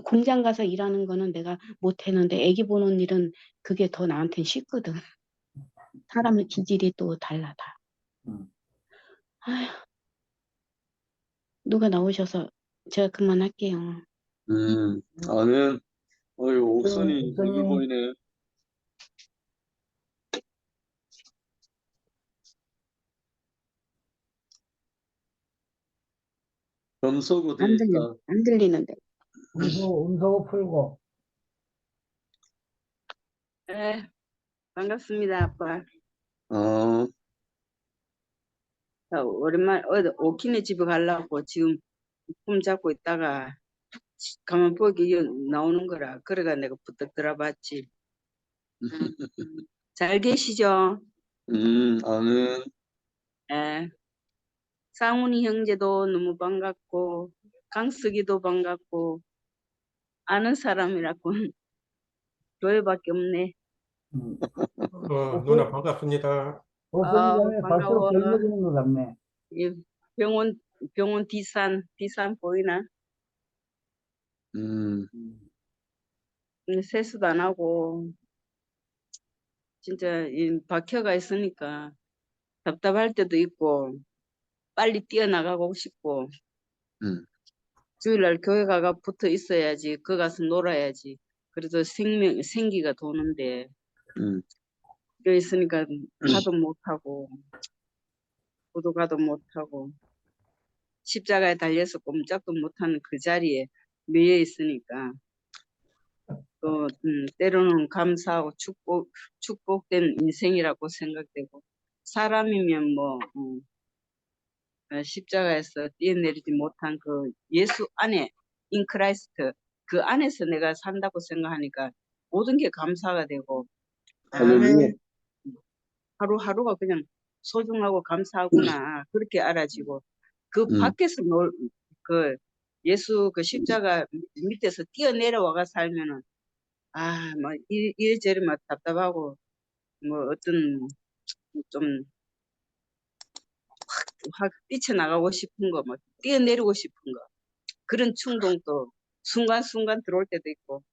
공장 가서 일하는 거는 내가 못 했는데 애기 보는 일은 그게 더 나한테는 쉽거든. 사람의 기질이 또 달라 다. 음. 아휴, 누가 나오셔서 제가 그만할게요. 아멘. 어유 옥선이 얼굴 목사님, 보이네. 점서고 돼 있다. 안 들리는데. 음소 풀고. 네, 반갑습니다, 아빠. 어, 오랜만에 오키네 집에 가려고 지금 품 잡고 있다가 가만 보기 나오는 거라. 그래가 내가 부탁 들어봤지. 잘 계시죠? 아멘. 예. 쌍훈이 형제도 너무 반갑고 강석이도 반갑고 아는 사람이라고 교회밖에 없네. 누나 반갑습니다. 목사님 갈수록 반가워. 젊어지는 것 같네. 이 병원 뒷산 보이나? 음, 세수도 안 하고 진짜 이 박혀가 있으니까 답답할 때도 있고 빨리 뛰어나가고 싶고 음, 주일날 교회 가가 붙어 있어야지 그 가서 놀아야지 그래도 생기가 도는데 음, 여기 있으니까 가도 못하고 구도 가도 못하고 십자가에 달려서 꼼짝도 못하는 그 자리에 매여 있으니까 또 때로는 감사하고 축복된 인생이라고 생각되고 사람이면 뭐 십자가에서 뛰어내리지 못한 그 예수 안에 인 크라이스트 그 안에서 내가 산다고 생각하니까 모든 게 감사가 되고 할렐루야. 하루하루가 그냥 소중하고 감사하구나 그렇게 알아지고 그 음, 밖에서 그 예수 그 십자가 밑에서 뛰어내려와가 살면은 뭐 이래저래 막 답답하고 뭐 어떤 좀 확 뛰쳐나가고 싶은 거, 뭐 뛰어내리고 싶은 거, 그런 충동도 순간순간 들어올 때도 있고.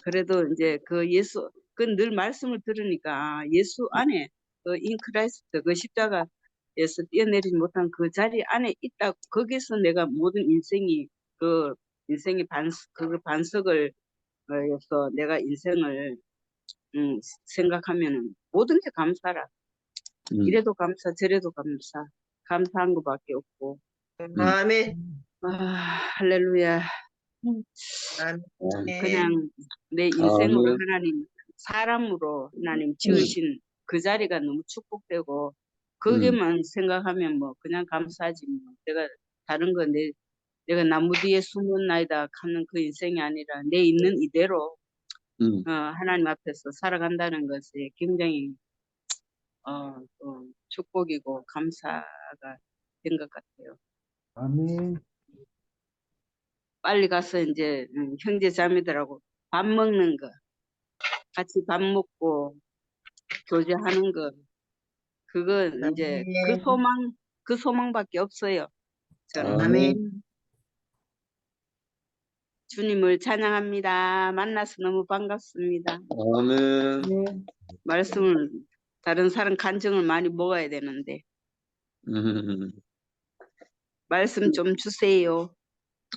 그래도 이제 그 예수, 그 늘 말씀을 들으니까 예수 안에 그 인크라이스트, 그 십자가에서 뛰어내리지 못한 그 자리 안에 있다. 거기서 내가 모든 인생이 그 인생의 반석을 해서 내가 인생을 생각하면은 모든 게 감사라. 이래도 감사, 저래도 감사. 감사한 것밖에 없고. 아멘. 할렐루야. 그냥 내 인생으로 아멘. 하나님, 사람으로 하나님 지으신 그 자리가 너무 축복되고, 거기만 생각하면 뭐 그냥 감사하지 뭐. 내가 다른 거 내가 나무 뒤에 숨은 나이다 하는 그 인생이 아니라 내 있는 이대로 하나님 앞에서 살아간다는 것이 굉장히 축복이고 감사가 된 것 같아요. 아멘. 빨리 가서 이제 형제 자매들하고 밥 먹는 거, 같이 밥 먹고 교제하는 거, 그건 이제 그 소망밖에 없어요. 저는. 아멘. 주님을 찬양합니다. 만나서 너무 반갑습니다. 아멘. 네. 말씀을 다른 사람 간증을 많이 먹어야 되는데 말씀 좀 주세요.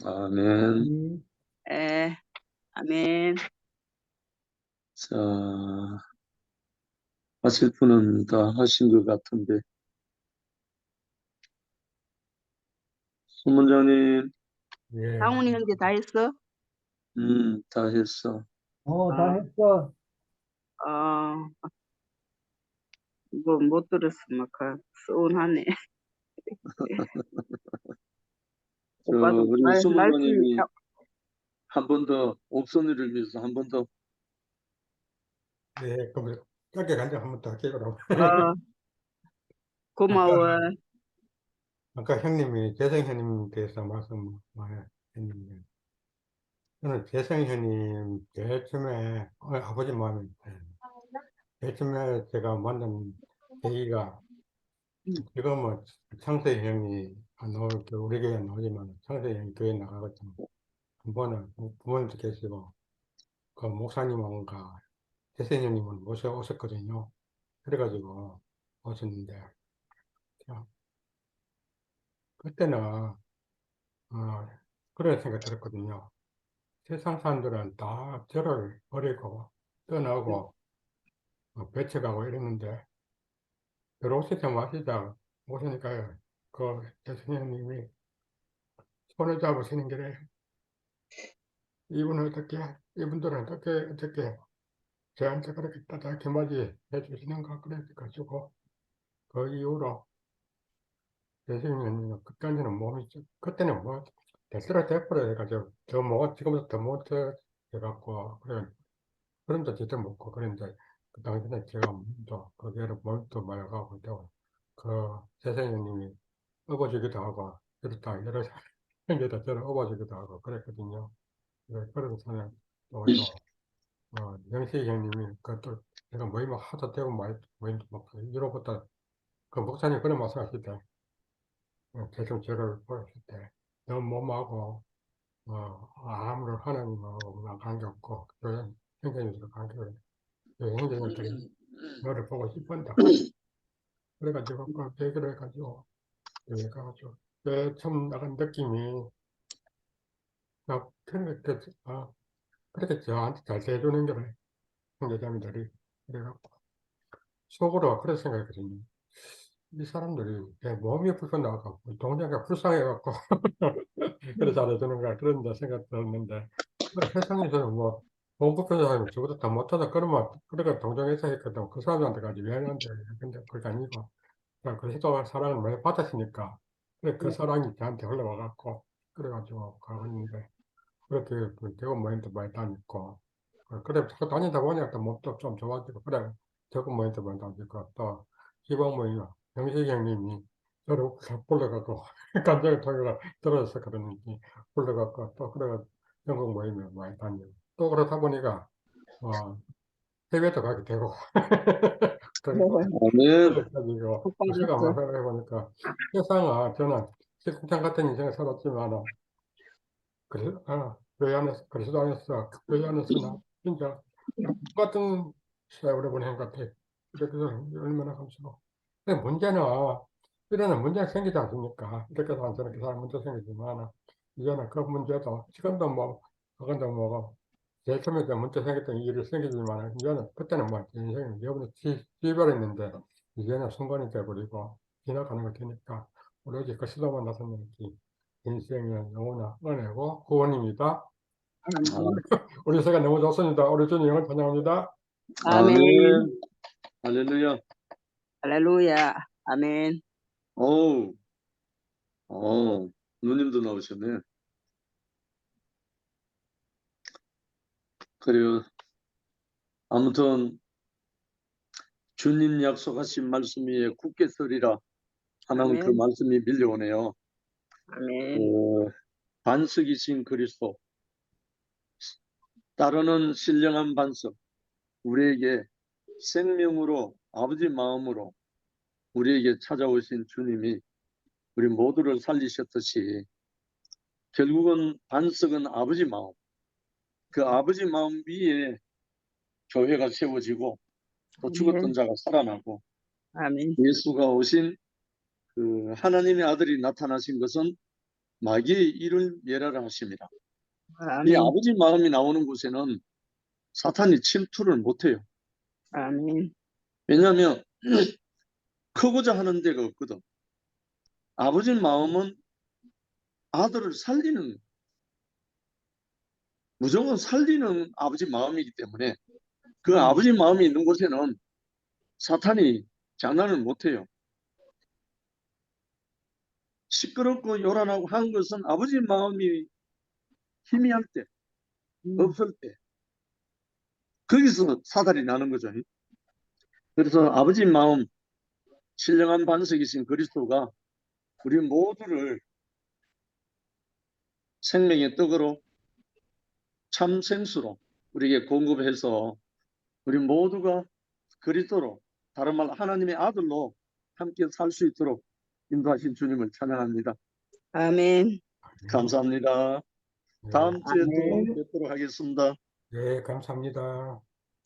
아멘. 에, 아멘. 자, 하실 분은 다 하신 것 같은데. 소문장님, 예. 상훈이 형제 다 했어? 다 했어. 다 했어. 이거 못 들었어. 막 서운하네. 오빠도 우리 말씀이 소문장님이 한 번 더, 옥선이를 위해서 한 번 더. 네, 그럼 짧게 간증 한번 더 할게요, 그럼. 고마워. 아까 형님이 재성 형님 대해서 말씀 많이 했는데, 저는 재성 형님 제일 처음에 아버지 마음이 제일 처음에 제가 만난 계기가 지금은 창세 형이 안 나올 때 우리 교회 나오지만 창세 형이 교회 나가거든요. 한 번은 부모님도 계시고 그 목사님과 재성 형님은 오셨거든요. 그래가지고 오셨는데 그때는 그런 생각 들었거든요. 세상 사람들은 다 저를 버리고 떠나고 배쳐가고 이랬는데 들어오시자 마시자 오시니까 그 예수님이 손을 잡으시는 길에 이분들은 어떻게 저한테 그렇게 따뜻하게 맞이해 주시는가 그래가지고 그 이후로 예수님은 그때는 몸이 그때는 뭐 대수로 돼버려 해가지고 지금부터 더 못해갖고 그래 그런데 진짜 먹고 그런데 그 당시에 제가 거기를 몸도 말아가고 있다고 그 세상님이 업어주기도 하고 이렇다 여러 형제다 저를 업어주기도 하고 그랬거든요. 그래서 또 영식 형님이 그또 제가 모임을 하도 되고 모임도 막 이로부터 그 목사님 그런 말씀하실 때 계속 저를 보였을 때 너무 몸하고 아무런 하나님하고 관계없고 형제님들 관계를 형제님들이 너를 보고 싶은다. 그래가지고 그 계기를 해가지고 여기 가가지고 처음 나간 느낌이 그렇게 저한테 잘 대해주는 게 형제자매들이 그래갖고 속으로 그런 생각이거든요. 이 사람들이 내 몸이 불편하고 동생이 불쌍해갖고 그래 잘해주는가 그런 생각 들었는데 세상에서는 뭐 몸 불편한 사람이 저보다 더 못하다 그러면 그러니까 동정해서 했거든. 그 사람한테까지 미안한데 근데 그게 아니고 그래도 사랑을 많이 받았으니까 그래 그 사랑이 저한테 흘러와갖고 그래가지고 가고 있는데 그렇게 대구 모임도 많이 다녔고 그래 자꾸 다니다 보니까 또 몸도 좀 좋아지고 그래 대구 모임도 많이 다니고 또 지방 모임 영식 형님이 저를 불러갖고 감정을 통해서 들어서 그러는지 불러갖고 또 그래가 전국 모임에 많이 다니고 또 그렇다 보니까 해외도 가게 되고 아멘. 그래가지고 복 제가 한번 받았어. 생각해보니까 세상은 저는 식구장 같은 인생을 살았지만 교회 안에서 그리스도 안에서 교회 안에서나 진짜 똑같은 세월을 보낸 것 같아요. 그래서 얼마나 감사하고. 근데 문제는 이러는 문제가 생기지 않습니까? 이렇게 해서 저렇게 사는 문제 생기지만 이제는 그 문제도 지금도 뭐 그건도 뭐 제일 처음에 문제 생겼던 일이 생기지만 이제는 그때는 뭐 인생이 여러분이 지별했는데 이제는 순간이 돼버리고 지나가는 거 되니까 오로지 그 시도만 나서는 인생의 영원한 은혜고 구원입니다. 아멘. 우리 새가 너무 좋습니다. 우리 주님 영을 찬양합니다. 아멘. 아멘. 할렐루야. 할렐루야. 아멘. 어우, 누님도 나오셨네. 그래요. 아무튼 주님 약속하신 말씀 위에 굳게 서리라 하는 그 아멘. 말씀이 밀려오네요. 아멘. 반석이신 그리스도, 따르는 신령한 반석, 우리에게 생명으로 아버지 마음으로 우리에게 찾아오신 주님이 우리 모두를 살리셨듯이 결국은 반석은 아버지 마음, 그 아버지 마음 위에 교회가 세워지고 또 죽었던 아멘. 자가 살아나고 아멘. 예수가 오신 그 하나님의 아들이 나타나신 것은 마귀의 일을 멸하라 하십니다. 이 아멘. 아버지 마음이 나오는 곳에는 사탄이 침투를 못해요. 아멘. 왜냐하면 크고자 하는 데가 없거든. 아버지 마음은 아들을 살리는, 무조건 살리는 아버지 마음이기 때문에 그 아버지 마음이 있는 곳에는 사탄이 장난을 못해요. 시끄럽고 요란하고 한 것은 아버지 마음이 희미할 때, 없을 때, 거기서 사달이 나는 거죠. 그래서 아버지 마음, 신령한 반석이신 그리스도가 우리 모두를 생명의 떡으로 참 생수로 우리에게 공급해서 우리 모두가 그리스도로, 다른 말 하나님의 아들로 함께 살 수 있도록 인도하신 주님을 찬양합니다. 아멘. 감사합니다. 다음 주에 또 아멘. 뵙도록 하겠습니다. 네, 감사합니다.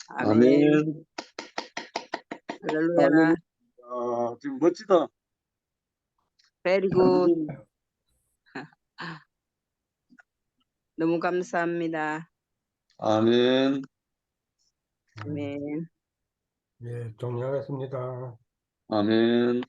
아멘. 아멘. 할렐루야. 지금 멋지다. Very good. 너무 감사합니다. 아멘. 아멘. 예, 종료하겠습니다. 아멘.